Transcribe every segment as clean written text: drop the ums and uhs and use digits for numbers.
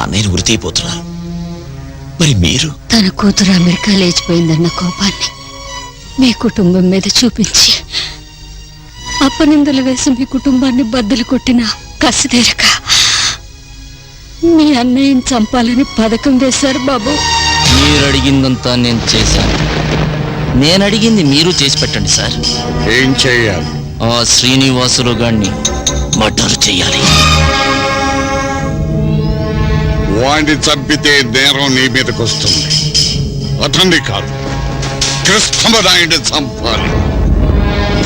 అన్నయ్యను ఉరి తీయబోతున్నారు. మరి మీరు? తన కూతురు అమెరికా లేచిపోయిందన్న కోపాన్ని మీ కుటుంబం మీద చూపించి అప్పనిందలు వేసి మీ కుటుంబాన్ని బద్దలు కొట్టిన కసిదేరక మీ అన్నయ్యని చంపాలని పథకం వేశారు బాబు. మీరు అడిగిందంతా నేను చేశాను. నేను అడిగింది మీరు చేసి పెట్టండి సార్. ఏం చేయాలి? ఆ శ్రీనివాసులు గారిని మర్డర్ చేయాలి. వాడిని చంపితే నేరం నీ మీదకి వస్తుంది. అతన్ని కాదు, కృష్ణమరాయుడిని చంపాలి.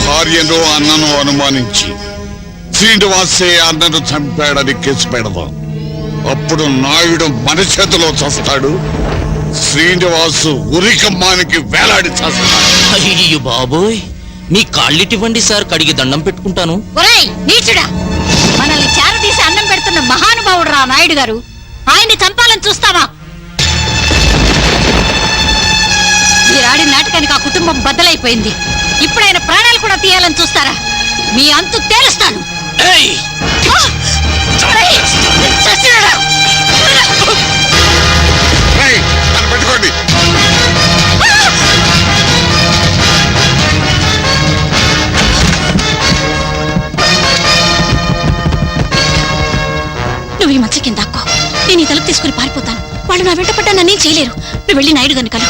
భార్యను అన్నను అనుమానించి శ్రీనివాసే అన్నను చంపాడని కేసు పెడదాం. అప్పుడు నాయుడు మన చేతిలో చస్తాడు, శ్రీనివాసు ఉరికమ్మానికి వేలాడి చస్తాడు. అయ్యో బాబోయ్, మీ కాళ్ళిటివ్వండి సార్, కడిగి దండం పెట్టుకుంటాను. నీచుడా, మనల్ని చేరదీసి అన్నం పెడుతున్న మహానుభావుడు రా నాయుడు గారు. ఆయన్ని చంపాలని చూస్తావా? మీరాడిన నాటకానికి ఆ కుటుంబం బద్దలైపోయింది. ఇప్పుడు ఆయన ప్రాణాలు కూడా తీయాలని చూస్తారా? మీ అంతు తేలుస్తాను. పెట్టుకోండి. నువ్వు ఈ మచ్చ కింద దాక్కో. నేను ఈ తలుపు తీసుకుని పారిపోతాను. వాళ్ళు నా వెంట పడ్డా నన్నేం చేయలేరు. నువ్వు వెళ్ళి నాయుడు గారిని కలు.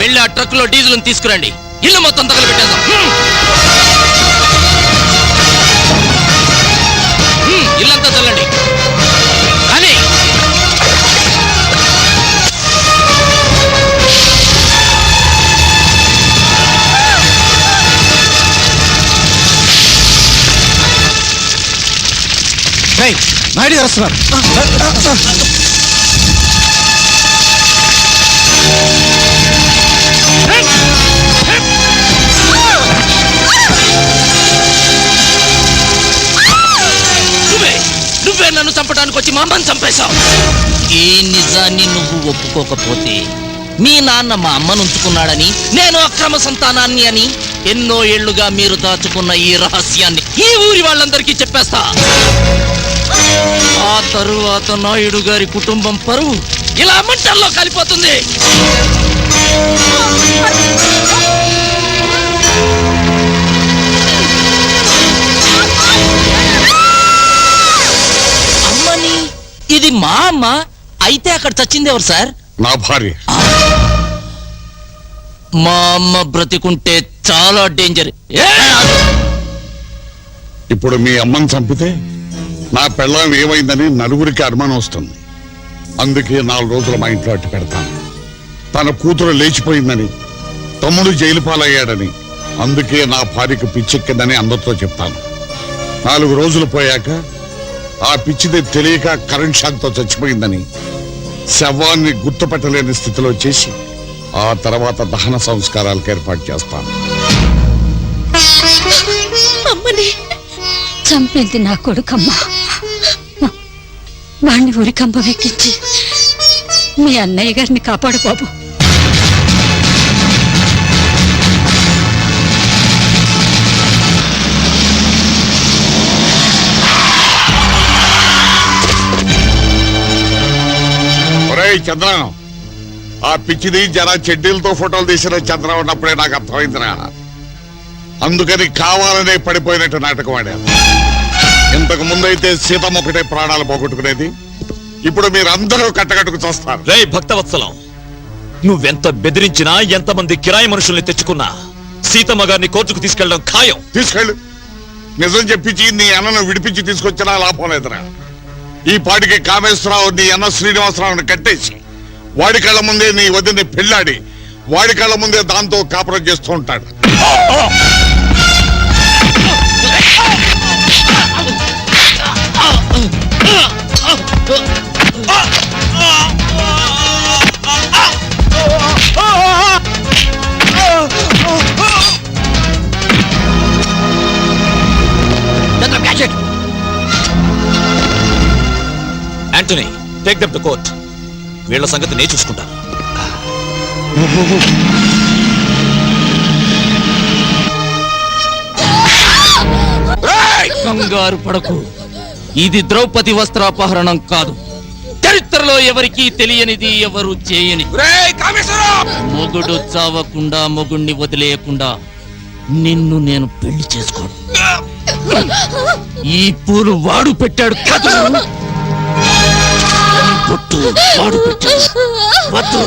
వెళ్ళి ఆ ట్రక్ లో డీజిల్ తీసుకురండి. ఇల్లు మొత్తం తగలబెట్టేద్దాం. ఇల్లంతా చల్లండి. కానీ నాయుడు గారు వస్తున్నారు. నువ్వే నన్ను చంపడానికి వచ్చి మా అమ్మని చంపేశావు. ఈ నిజాన్ని నువ్వు ఒప్పుకోకపోతే మీ నాన్న మా అమ్మను ఉంచుకున్నాడని, నేను అక్రమ సంతానాన్ని అని ఎన్నో ఏళ్లుగా మీరు దాచుకున్న ఈ రహస్యాన్ని ఈ ఊరి వాళ్ళందరికీ చెప్పేస్తా. ఆ తరువాత నాయుడు గారి కుటుంబం పరువు ఇలా మంటల్లో కలిపోతుంది. అమ్మని, ఇది మా అమ్మ అయితే అక్కడ చచ్చింది ఎవరు సార్? నా భార్య. మా అమ్మ బ్రతికుంటే చాలా డేంజర్. ఇప్పుడు మీ అమ్మని చంపితే నా పెళ్ళాం ఏమైందని నలుగురికి అనుమానం వస్తుంది. అందుకే 4 రోజులు మా ఇంట్లో అట్టు పెడతాను. తన కూతురు లేచిపోయిందని, తమ్ముడు జైలు పాలయ్యాడని, అందుకే నా భార్యకు పిచ్చెక్కిందని అందరితో చెప్తాను. 4 రోజులు పోయాక ఆ పిచ్చిది తెలియక కరెంట్ షాక్ తో చచ్చిపోయిందని, శవాన్ని గుర్తుపట్టలేని స్థితిలో చేసి ఆ తర్వాత దహన సంస్కారాలకు ఏర్పాటు చేస్తాను. అమ్మని చంపింది నా కొడుకమ్మా. వాణ్ణి ఉరికంబ వెక్కించి మీ అన్నయ్య గారిని కాపాడు బాబు. చంద్రం, ఆ పిచ్చిది జర చెడ్డీలతో ఫోటోలు తీసిన చంద్రం ఉన్నప్పుడే నాకు అర్థమైందిరా. అందుకని కావాలనే పడిపోయినట్టు నాటకం ఆడారు. ఇంతకు ముందైతే సీతమ్మ ఒకటే ప్రాణాలు పోగొట్టుకునేది, ఇప్పుడు మీరందరూ కట్టకట్టుకు చూస్తారు. రే భక్తవత్సలం, నువ్వెంత బెదిరించినా, ఎంతమంది కిరాయి మనుషుల్ని తెచ్చుకున్నా సీతమ్మ గారిని కోర్టుకు తీసుకెళ్ళడం ఖాయం. తీసుకెళ్ళు. నిజం చెప్పించి నీ అన్నను విడిపించి తీసుకొచ్చినా లాభం లేదురా. ఈ పాటికి కామేశ్వరరావు నీ అన్న శ్రీనివాసరావుని కట్టేసి వాడి కళ్ళ ముందే నీ వదిని పెళ్ళాడి వాడి కళ్ళ ముందే దాంతో కాపురం చేస్తూ ఉంటాడు. Antony, take them to court. వీళ్ళ సంగతి నేను చూసుకుంటాను. కంగారు పడకు, ఇది ద్రౌపది వస్త్రాపహరణం కాదు. చరిత్రలో ఎవరికీ తెలియనిది, ఎవరు చేయని. మొగుడు చావకుండా, మొగుణ్ణి వదిలేయకుండా నిన్ను నేను పెళ్లి చేసుకోను. ఈ పూలు వాడు పెట్టాడు కాదు, పొట్టు వాడు పెట్టాడు. వద్దు.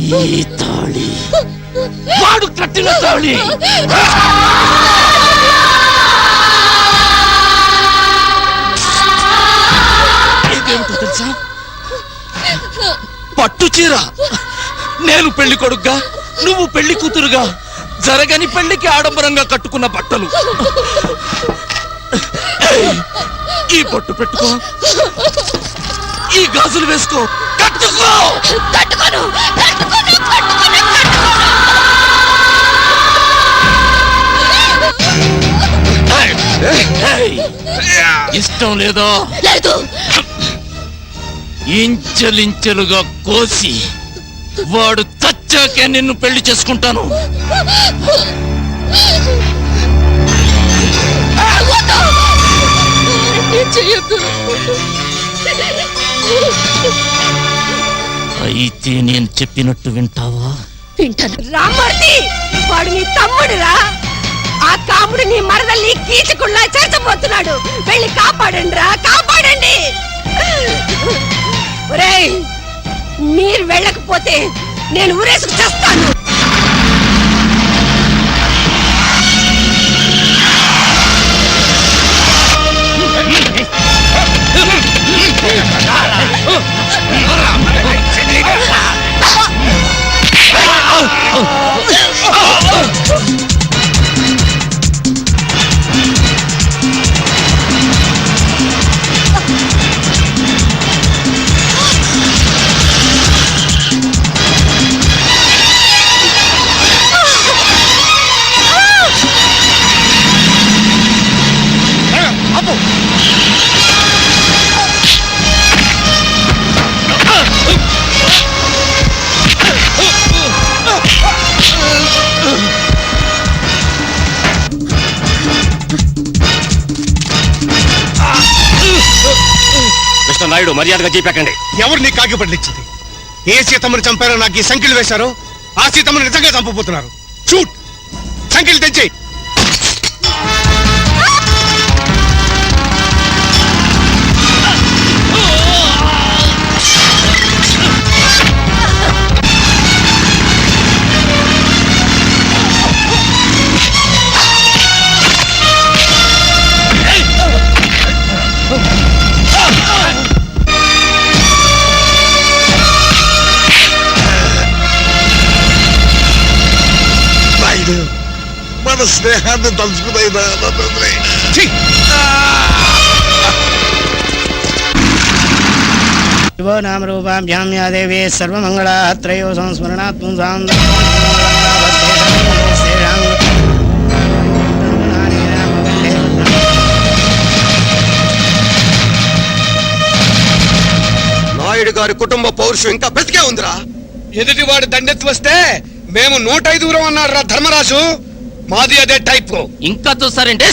ఈ తాళి వాడు కట్టిన తాళి. ఇదేమిటో తెలుసా? పట్టు చీర. నేను పెళ్లి కొడుగ్గా, నువ్వు పెళ్లి కూతురుగా, జరగని పెళ్లికి ఆడంబరంగా కట్టుకున్న బట్టలు. ఈ బొట్టు పెట్టుకో, ఈ గాజులు వేసుకో, కట్టుకో. ఇష్టం లేదో? లేదు. ఇంచెలించెలుగా కోసి వాడు చచ్చాకే నిన్ను పెళ్లి చేసుకుంటాను. అయితే నేను చెప్పినట్టు వింటావా? వింటాను. రామూర్తి, వాడు నీ తమ్ముడురా. ఆ కాముడు నీ మరదల్ని కీచుకుల్లా చేర్చబోతున్నాడు. వెళ్ళి కాపాడండి రా, కాపాడండి. ఒరేయ్, మీరు వెళ్ళకపోతే నేను ఊరేసుకు చేస్తాను. నాయుడు, మర్యాదగా చెప్పకండి. ఎవరు నీ కాకి పడలిచ్చింది? ఏ సీతమ్మని చంపారో నాకు ఈ సంఖ్యలు వేశారో ఆ సీతమ్మని నిజంగా చంపబోతున్నారు. షూట్, సంఖ్యలు తెచ్చి. మన స్నేహాన్ని తలుచుకున్నాయినా. శివో నామ రూపాభ్యాం యా దేవీ సర్వమంగళాత్రయో సంస్మరణాత్మం నాయుడు గారి కుటుంబ పౌరుషం ఇంకా బతికే ఉందిరా. ఎదుటి వాడు దండెత్తి వస్తే మేము 105 అన్నాడు రా ధర్మరాజు. మాది అదే టైప్. ఇంకా చూస్తారంటే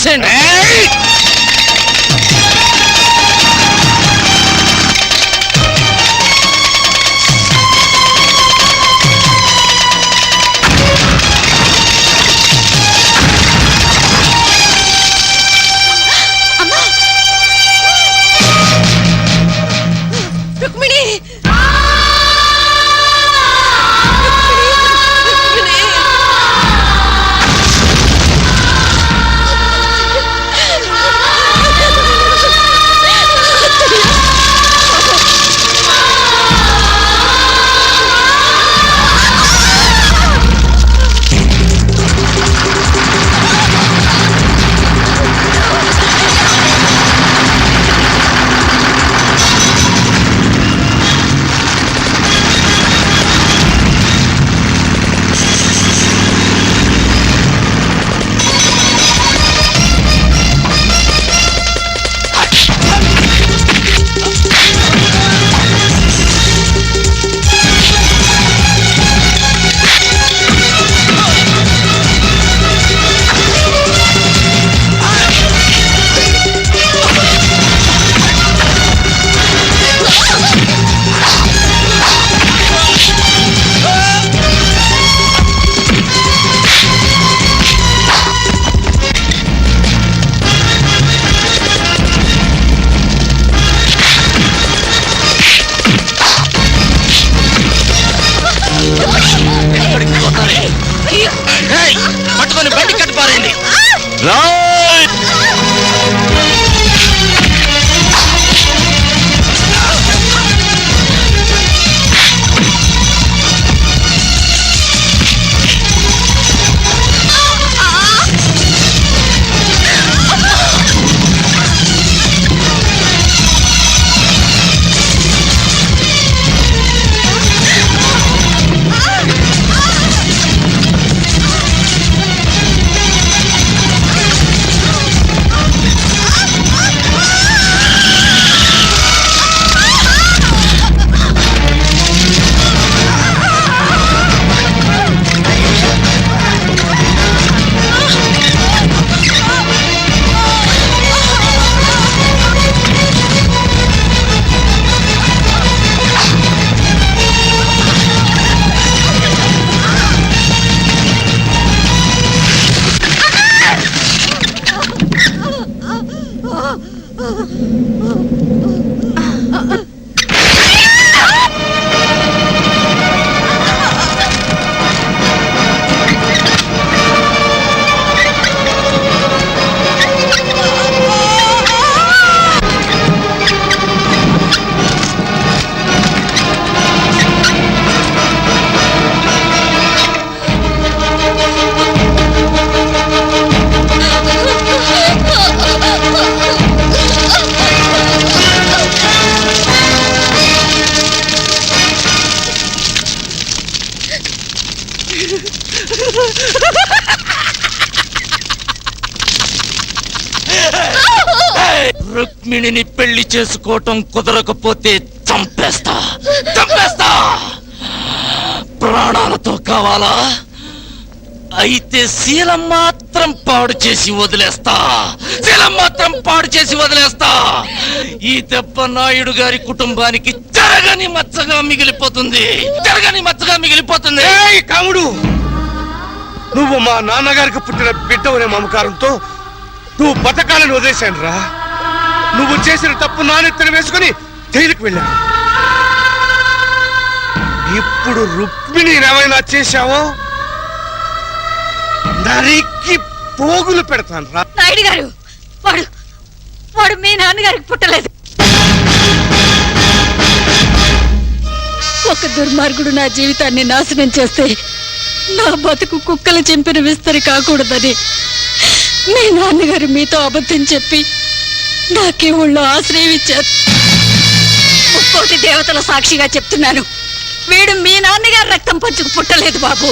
రుక్మిణి, రాయ్! రుక్మిణిని పెళ్లి చేసుకోవటం కుదరకపోతే చంపేస్తా చంపేస్తా. ప్రాణాలతో కావాలా? అయితే శీలం మాత్రం పాడు చేసి వదిలేస్తా. శీలం మాత్రం పాడు చేసి వదిలేస్తా. ఈ దెబ్బ నాయుడు గారి కుటుంబానికి జరగని మచ్చగా మిగిలిపోతుంది. జరగని మచ్చగా మిగిలిపోతుంది. ఏయ్ కాముడు, నువ్వు మా నాన్నగారికి పుట్టిన బిడ్డవనే మమకారంతో నువ్వు బతకాలని వదిలేశాను రా. నువ్వు చేసిన తప్పు నానెత్తన వేసుకుని జైలుకి వెళ్ళాను. ఇప్పుడు రుక్మిణి ఏమైనా చేశావో నరికి పోగులు పెడతాను రా. నాయుడు గారు, వాడు వాడు మీ నాన్నగారికి పుట్టలేదు. ఒక దుర్మార్గుడు నా జీవితాన్ని నాశనం చేస్తే నా బతుకు కుక్కలు చెంపిన విస్తరి కాకూడదని మీ నాన్నగారు మీతో అబద్ధం చెప్పి నాకే ఊళ్ళో ఆశ్రయం ఇచ్చారు. ముక్కోటి దేవతల సాక్షిగా చెప్తున్నాను, వీడు మీ నాన్నగారు రక్తం పంచుకు పుట్టలేదు బాబు.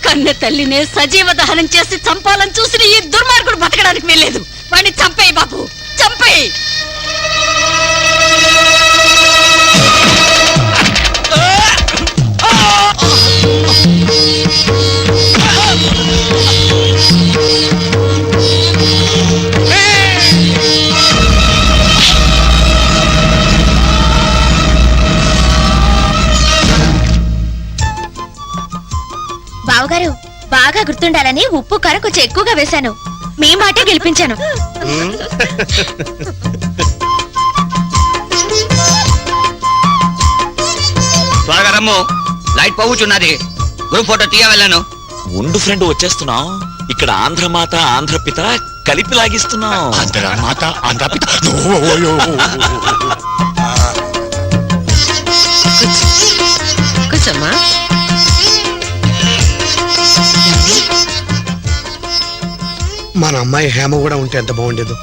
కన్న తల్లినే సజీవ దహనం చేసి చంపాలని చూసిన ఈ దుర్మార్గుడు బతకడానికి వీల్లేదు. వాడిని చంపేయి బాబు, చంపేయి. బావగారు, బాగా గుర్తుండాలని ఉప్పు కారం కొంచెం ఎక్కువగా వేశాను. మీ మాటే గెలిపించాను. త్వరగా రమ్ము, లైట్ పోగుచున్నది. గ్రూప్ ఫోటో తీయ వెళ్ళాను. ఉండు ఫ్రెండ్, వచ్చేస్తున్నాం. ఇక్కడ ఆంధ్రమాత ఆంధ్రపిత కలిపి లాగిస్తున్నాం. ఆంధ్రమాత ఆంధ్రపిత. కూర్చోమ్మా. మన అమ్మాయి హేమ కూడా ఉంటే ఎంత బాగుండేదు.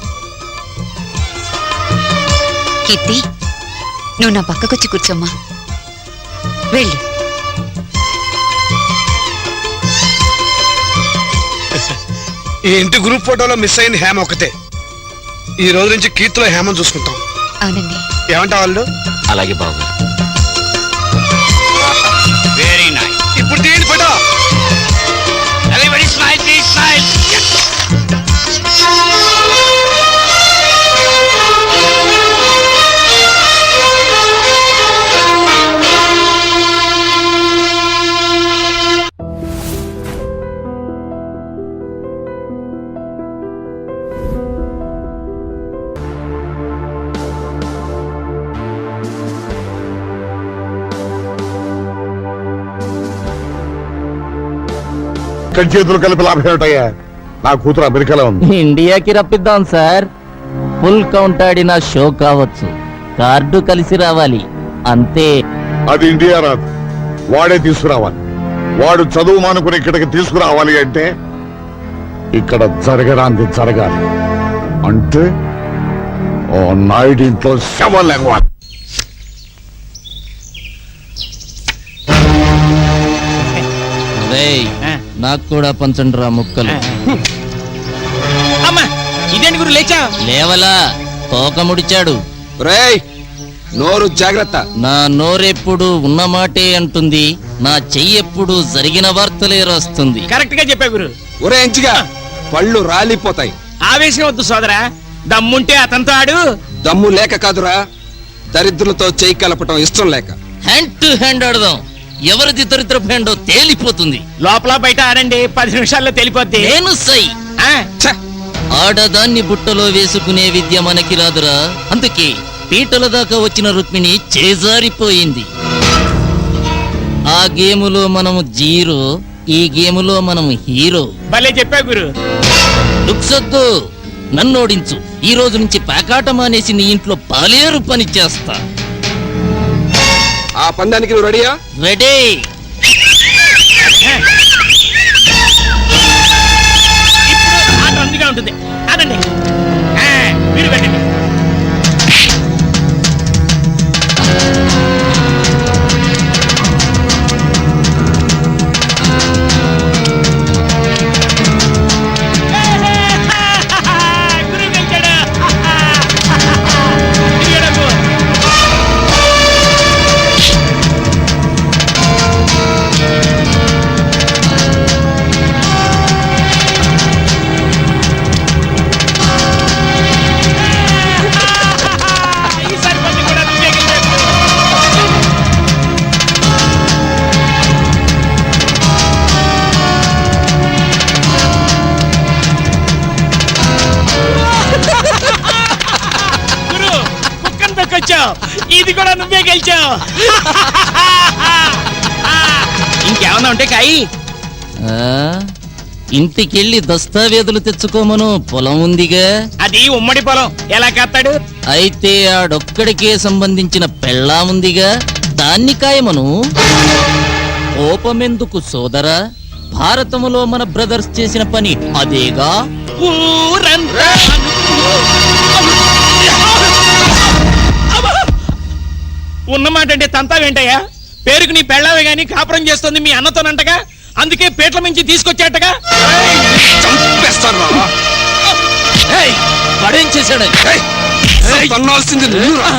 కీర్తి, నువ్వు నా పక్కకొచ్చి కూర్చోమ్మా. వెళ్ళు. ఈ ఇంటి గ్రూప్ ఫోటోలో మిస్ అయింది హేమ ఒకటే. ఈ రోజు నుంచి కీర్తిలో హేమను చూసుకుంటాం. అవునండి. ఏమంటావు వాళ్ళు? అలాగే బాబు. Very nice. ఇప్పుడు తీయండి photo. Everybody smile please, smile. చేతులు కలిపి లాభం ఏమిటయ్యా? నా కూతురు అమెరికాలో ఉంది. ఇండియాకి రప్పిద్దాం సార్. ఫుల్ కౌంట్ ఆడిన షో కావచ్చు, కార్డు కలిసి రావాలి అంతే. అది ఇండియా రాదు, వాడే తీసుకురావాలి. వాడు చదువు మానుకుని ఇక్కడికి తీసుకురావాలి అంటే ఇక్కడ జరగడానికి జరగాలి. అంటే ఓ నాయుడు ఇంట్లో శవం లేవాలి. నాకు కూడా పంచండి రా ముక్కలు. అమ్మా ఇదేంటి గురు లేచా? లేవలా, తోక ముడిచాడు. రేయ్ నోరు జాగ్రత్త. నా నోరెప్పుడు ఉన్నమాటే అంటుంది, నా చెయ్యెప్పుడు జరిగిన వార్తలే రాస్తుంది. కరెక్ట్ గా చెప్పా గురు. ఒరే ఎంచిగా పళ్ళు రాలిపోతాయి. ఆవేశం వద్దు సోదరా, దమ్ముంటే అతనితో ఆడు. దమ్ము లేక కాదురా, దరిద్రులతో చేయి కలపటం ఇష్టం లేక. హ్యాండ్ టు హ్యాండ్ ఆడదాం, ఎవరిది దరిద్ర హ్యాండో తేలిపోతుంది. లోపల బయట ఆడండి, 10 నిమిషాల్లో తెలిపోద్ది. నేను సై. ఆ, ఛ! ఆడదాన్ని బుట్టలో వేసుకునే విద్య మనకి రాదురా. అందుకే పీటల దాకా వచ్చిన రుక్మిణి చేజారిపోయింది. ఆ గేములో మనము జీరో, ఈ గేములో మనము హీరో. భలే చెప్పా గురు. లుక్సొద్దు, నన్నోడించు. ఈ రోజు నుంచి పేకాట మానేసి నీ ఇంట్లో పాలేరు పని చేస్తా. ఆ పందానికి నువ్వు రెడీయా? రెడీ. ఇప్పుడు ఆట అందుగా ఉంటుంది, ఆడండి. ఆ, మీరు పెట్టండి. గురు గెలిచాడు. తిరిగేటప్పుడు. ఈసారి కొంచెం కూడా నువ్వే గెలిచావు. గురు కుక్కను తొక్కొచ్చావు, ఇది కూడా నువ్వే గెలిచావు. ఇంకేమన్నా ఉంటే కాయి. ఆ, ఇంటికెళ్ళి దస్తావేజులు తెచ్చుకోమను, పొలం ఉందిగా. అది ఉమ్మడి పొలం, ఎలా కత్తాడు? అయితే ఆడొక్కడికే సంబంధించిన పెళ్ళా ఉందిగా, దాన్ని కాయమను. కోపమెందుకు సోదరా, భారతములో మన బ్రదర్స్ చేసిన పని అదేగా. ఊరంతా ఉన్నమాట అంటే తంతా వెంటయ్యా. పేరుకు నీ పెళ్ళావే గాని కాపురం చేస్తుంది మీ అన్నతోనంటగా, అందుకే పేట్ల మించి తీసుకొచ్చాటగా. చంపేస్తానురా. ఏయ్, వాడేం చేశాడు? తన్నాల్సింది నువ్వురా.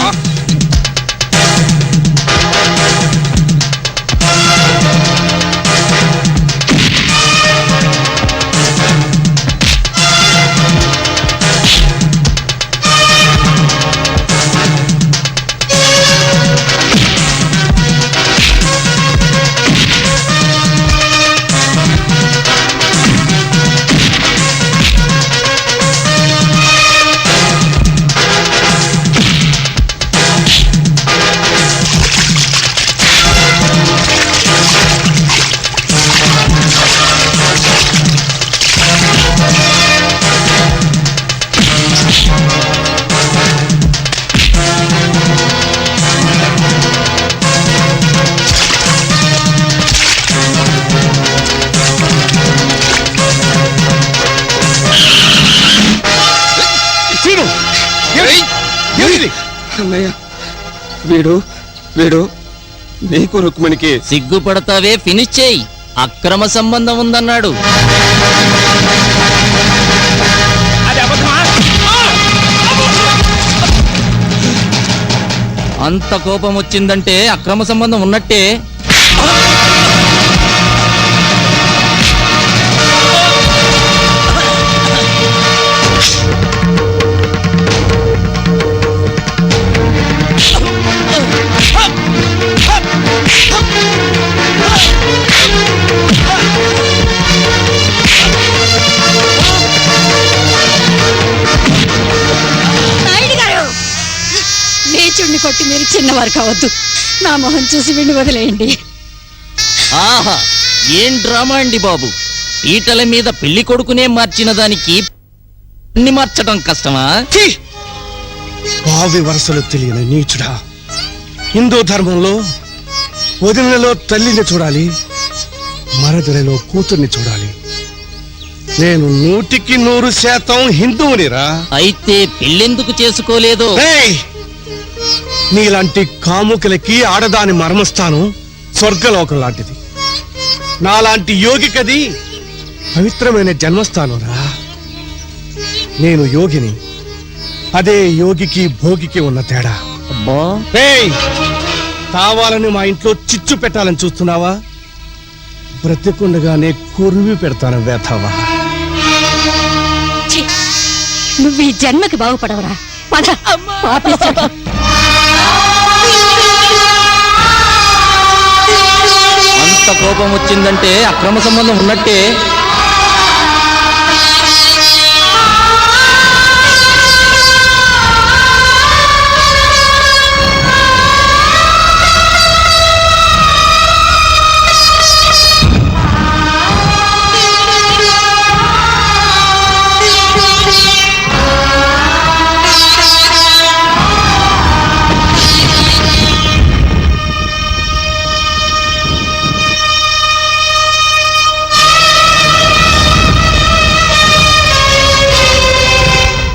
అన్నయ్య వీడు వీడు నీకు రుక్మిణికి సిగ్గుపడతావే, ఫినిష్ చేయి. అక్రమ సంబంధం ఉందన్నాడు. అది అబద్ధమా? అంత కోపం వచ్చిందంటే అక్రమ సంబంధం ఉన్నట్టే. నాయుడు గారు, నీచుడిని కొట్టి మీరు చిన్నవారు కావద్దు. నా మొహం చూసి విండి వదిలేయండి. ఆహా, ఏం డ్రామా అండి బాబు. పీటల మీద పెళ్లి కొడుకునే మార్చిన దానికి అన్ని మార్చడం కష్టమా? ఛీ! భావి వరసలు తెలియని నీచుడా. హిందూ ధర్మంలో వదినలో తల్లిని చూడాలి, మరదలలో కూతుర్ని చూడాలి. నేను 100% హిందువునిరా. అయితే పెళ్ళెందుకు చేసుకోలేదో? ఏయ్! నీలాంటి కాముకలకి ఆడదాని మర్మస్థానం స్వర్గలోకం లాంటిది. నాలాంటి యోగికది పవిత్రమైన జన్మస్థానం రా. నేను యోగిని, అదే యోగికి భోగికి ఉన్న తేడా. అబ్బా, ఏయ్! కావాలని మా ఇంట్లో చిచ్చు పెట్టాలని చూస్తున్నావా? బ్రతికుండగానే కురివి పెడతాను వేతావా. ఛీ! నువ్వు ఈ జన్మకి బాగుపడవరా. పద, పాపిస్తాడు. అంత కోపం వచ్చిందంటే అక్రమ సంబంధం ఉన్నట్టే.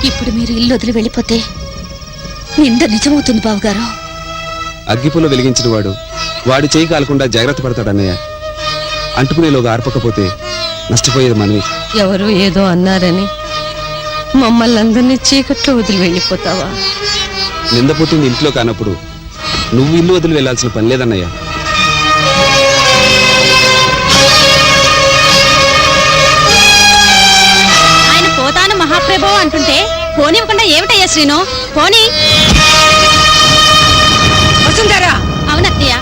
ఇప్పుడు మీరు ఇల్లు వదిలి వెళ్ళిపోతే నింద నిజమవుతుంది బావగారు. అగ్గిపుల్ల వెలిగించిన వాడు వాడి చేయి కాలకుండా జాగ్రత్త పడతాడన్నయ్య. అంటుకునేలోగా ఆర్పకపోతే నష్టపోయేది మనవి. ఎవరు ఏదో అన్నారని మమ్మల్ని అందరినీ చీకట్లో వదిలి వెళ్ళిపోతావా? నిందపోతుంది ఇంట్లో కానప్పుడు నువ్వు ఇల్లు వదిలి వెళ్లాల్సిన పని లేదన్నయ్య. ఆయన పోతాను మహాప్రభు అంటుంటే పోనివ్వకుండా ఏమిటయ్యా శ్రీను? పోనీ. వసుంధరా, అవునత్తయ్య,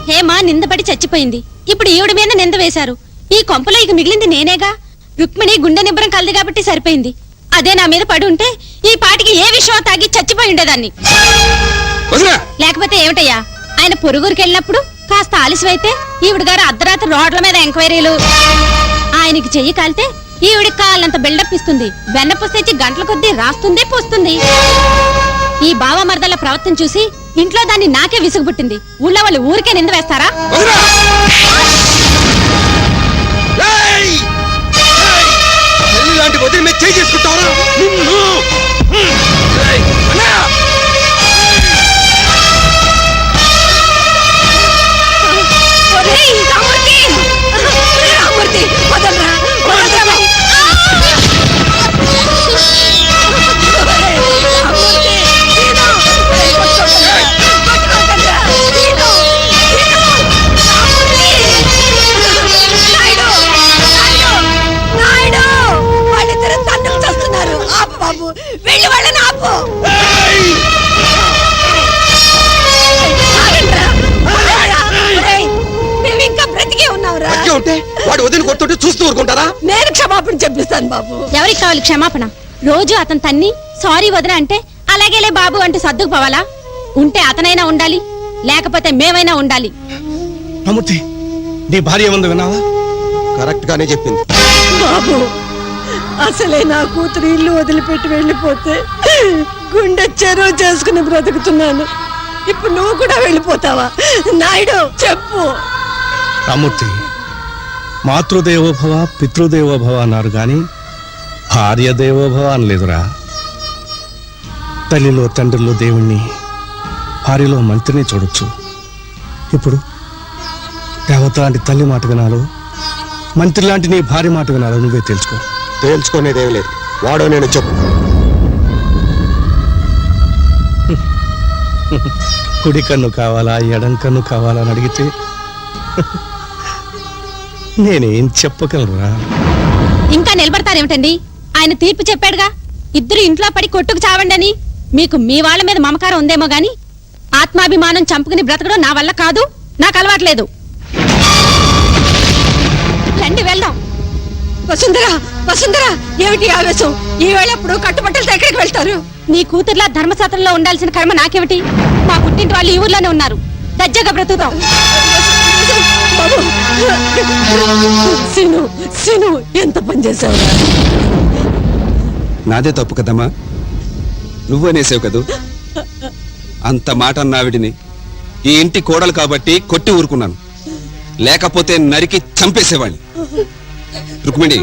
హేమ నిందపడి చచ్చిపోయింది. ఇప్పుడు ఈవిడ మీద నింద వేశారు. ఈ కొంపలో ఇక మిగిలింది నేనేగా. రుక్మిణి గుండె నిబ్బరం కలదు కాబట్టి సరిపోయింది. అదే నా మీద పడి ఉంటే ఈ పాటికి ఏ విషయం తాగి చచ్చిపోయి ఉండేదాన్ని. లేకపోతే ఏమిటయ్యా, ఆయన పొరుగురికి వెళ్ళినప్పుడు కాస్త ఆలస్యమైతే ఈవిడ గారు అర్ధరాత్రి రోడ్ల మీద ఎంక్వైరీలు. ఆయనకి చెయ్యి కాలితే ఈవిడికి కాళ్ళంత బిల్డప్ ఇస్తుంది. వెన్నపూస తెచ్చి గంటల కొద్దీ రాస్తుంది పోస్తుంది. ఈ బావ మరదల ప్రవర్తన చూసి ఇంట్లో దాన్ని నాకే విసుగు పుట్టింది. ఊళ్ళో వాళ్ళు ఊరికే నింద వేస్తారా? ఇలాంటి వదిలి మీద చేయి చేసుకుంటావరా? ఒరేయ్ రామూర్తి! రామూర్తి, వదలరా, వదలరా. ఒరేయ్ రామూర్తి, సీను! ఒరేయ్ కొట్టుకోకండిరా, కొట్టుకోకండిరా. సీను! సీను! రామూర్తి! నాయుడు! నాయుడు! నాయుడు! వాళ్ళిద్దరూ తన్నులు చేస్తున్నారు. ఆపు బాబు, వెళ్ళి వాళ్ళని ఆపు. ఆగండిరా, ఆగండిరా. ఒరేయ్, మేము ఇంకా బ్రతికే ఉన్నావురా. అగ్గి ఉంటే వాడు వదిలి కొడుతుంటే చూస్తూ ఊరుకుంటారా? నేను క్షమాపణ చెప్పిస్తాను బాబు. ఎవరికి కావాలి క్షమాపణ? రోజు అతను తన్ని సారీ వదిన అంటే అలాగేలే బాబు అంటే సర్దుకుపోవాలా? ఉంటే అతనైనా ఉండాలి, లేకపోతే మేమైనా ఉండాలి. రామూర్తి, నీ భార్య ఏముంది విన్నావా? కరెక్ట్ గానే చెప్పింది. బాబు, అసలే నా కూతురు ఇల్లు వదిలిపెట్టి వెళ్ళిపోతే గుండె చెరువు చేసుకుని బ్రతుకుతున్నాను. ఇప్పుడు నువ్వు కూడా వెళ్ళిపోతావా? నాయుడు చెప్పు. రామూర్తి, మాతృదేవోభవ పితృదేవోభవ అన్నారు గాని భార్య దేవోభవ అనలేదురా. తల్లిలో తండ్రిలో దేవుణ్ణి, భార్యలో మంత్రిని చూడొచ్చు. ఇప్పుడు దేవత లాంటి తల్లి మాట వినాలో, మంత్రి లాంటి నీ భార్య మాట వినాలో నువ్వే తెలుసుకో. తేల్చుకునేదేం లేదు. వాడో నేను చెప్పు. కుడి కన్ను కావాలా ఎడం కన్ను కావాలా అని అడిగితే నేనేం చెప్పగలరా? ఇంకా నిలబడతారేమిటండి? ఆయన తీర్పు చెప్పాడుగా, ఇద్దరు ఇంట్లో పడి కొట్టుకు చావండని. మీకు మీ వాళ్ళ మీద మమకారం ఉందేమో గాని ఆత్మాభిమానం చంపుకుని బ్రతకడం నా వల్ల కాదు, నాకు అలవాట్లేదు. రండి వెళ్దాం. వసుంధరా, వసుంధరా, ఏమిటి ఆవేశం? ఈ వేళప్పుడు కట్టుబట్టలతో ఎక్కడికి వెళ్తారు? నీ కూతుర్లా ధర్మశాస్త్రంలో ఉండాల్సిన కర్మ నాకేమిటి? మా పుట్టింటి వాళ్ళు ఈ ఊర్లోనే ఉన్నారు. దజ్జగా బ్రతుకుతాం. బాబు సీను సీను ఎంత పని చేసావురా? నాదే తప్పు కదమ్మా, నువ్వు అనేసావు కదూ. అంత మాట అన్నావిడిని ఈ ఇంటి కోడలు కాబట్టి కొట్టి ఊరుకున్నాను, లేకపోతే నరికి చంపేసేవాడిని. రుక్మిణి,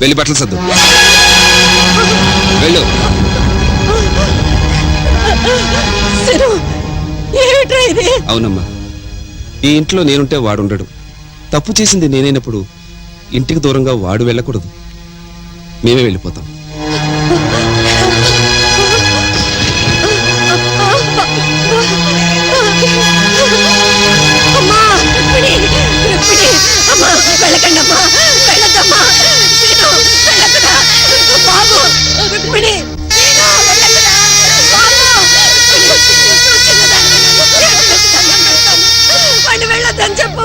వెళ్ళి బట్టలు సర్దు. వెళ్ళు. సీను ఏమిట్రా ఇది? అవునమ్మా, ఈ ఇంట్లో నేనుంటే వాడుండడు. తప్పు చేసింది నేనైనప్పుడు ఇంటికి దూరంగా వాడు వెళ్ళకూడదు. మేమే వెళ్ళిపోతాం. అమ్మా రుక్మిణి, రుక్మిణి, అమ్మా వెళ్ళకండి అమ్మా, వెళ్ళద్దమ్మా. సీను వెళ్ళకురా బాబు. రుక్మిణి, సీను వెళ్ళకురా బాబు. చిన్నదాన్ని, వాడిని వెళ్ళొద్దని చెప్పు.